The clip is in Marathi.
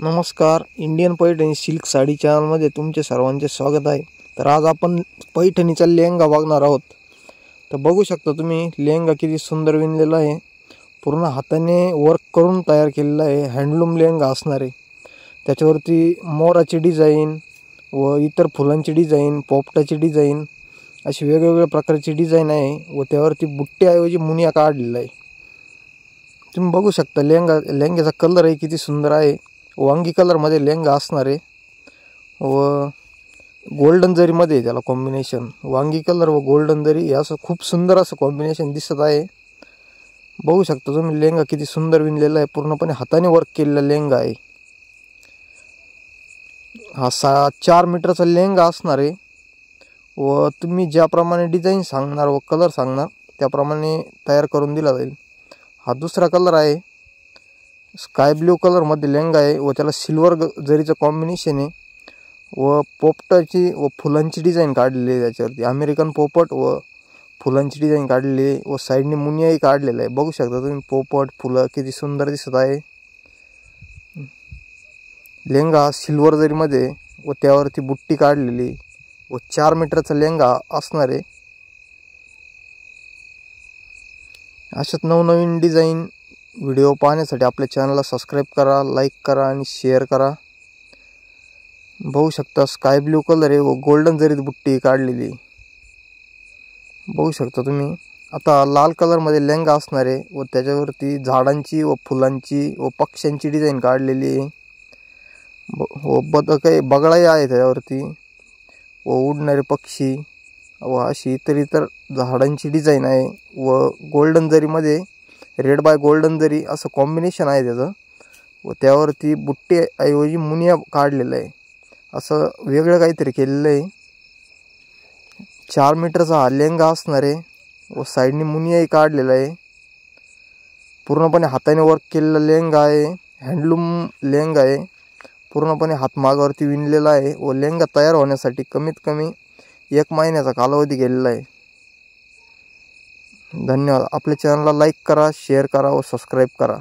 नमस्कार, इंडियन पैठणी सिल्क साडी चॅनलमध्ये तुमचे सर्वांचे स्वागत आहे। तर आज आपण पैठणीचा लेहंगा बघणार आहोत। तर बघू शकता तुम्ही लेहंगा किती सुंदर विणलेला आहे। पूर्ण हाताने वर्क करून तयार केलेला आहे। हँडलूम लेहंगा असणार आहे। त्याच्यावरती मोराची डिझाइन व इतर फुलांची डिझाइन, पोपटाची डिझाइन अशी वेगवेगळ्या प्रकारची डिझाइन आहे व त्यावरती बुट्ट्याऐवजी मुनिया काढलेला आहे। तुम्ही बघू शकता लेहंग्याचा कलर आहे किती सुंदर आहे। वांगी कलर मध्ये लेहंगा असणार आहे व गोल्डन जरी मध्ये त्याला कॉम्बिनेशन, वांगी कलर व गोल्डन जरी असं खूप सुंदर असं कॉम्बिनेशन दिसत आहे। बघू शकता तुम्ही लेहंगा किती सुंदर विणलेला आहे। पूर्णपणे हाताने वर्क केलेला लेहंगा आहे। हा 4 मीटरचा लेहंगा असणार आहे व तुम्ही ज्याप्रमाणे डिझाइन सांगणार व कलर सांगणार त्याप्रमाणे तयार करून दिला जाईल। हा दुसरा कलर आहे, स्काय ब्लू कलर मध्ये लेहंगा आहे व त्याला सिल्वर जरीचं कॉम्बिनेशन आहे व पोपटाची व फुलांची डिझाइन काढलेली आहे। त्याच्यावरती अमेरिकन पोपट व फुलांची डिझाइन काढलेली आहे व साइडने मुनियाही काढलेला आहे। बघू शकता तुम्ही पोपट फुलं किती सुंदर दिसत आहे। लेहंगा सिल्वर जरी मध्ये व त्यावरती बुट्टी काढलेली व 4 मीटरचा लेहंगा असणार आहे। अशाच नवनवीन डिझाइन व्हिडिओ पाहण्यासाठी आपल्या चॅनलला सबस्क्राइब करा, लाईक करा आणि शेअर करा। बघू शकता स्काय ब्लू कलर आहे व गोल्डन जरीत बुट्टी काढलेली बघू शकता तुम्ही। आता लाल कलर मध्ये लेहंगा असणार आहे व त्याच्यावरती झाडांची व फुलांची व पक्ष्यांची डिझाइन काढलेली आहे व बगळाही आहे त्याच्यावरती व उडणारे पक्षी व अशी इतर झाडांची डिझाइन आहे व गोल्डन जरी मध्ये रेड बाय गोल्डन जरी असं कॉम्बिनेशन आहे त्याचं व त्यावरती बुट्टी ऐवजी मुनिया काढलेला आहे। असं वेगळं काहीतरी केलेलं आहे। 4 मीटरचा हा लेहंगा असणार आहे व साइडने मुनियाही काढलेला आहे। पूर्णपणे हाताने वर्क केलेला लेहंगा आहे। हँडलूम लेहंगा आहे। पूर्णपणे हातमागावरती विणलेला आहे व लेहंगा तयार होण्यासाठी कमीत कमी 1 महिन्याचा कालावधी गेलेला आहे। धन्यवाद। आपल्या चॅनलला लाईक करा, शेअर करा व सबस्क्राइब करा।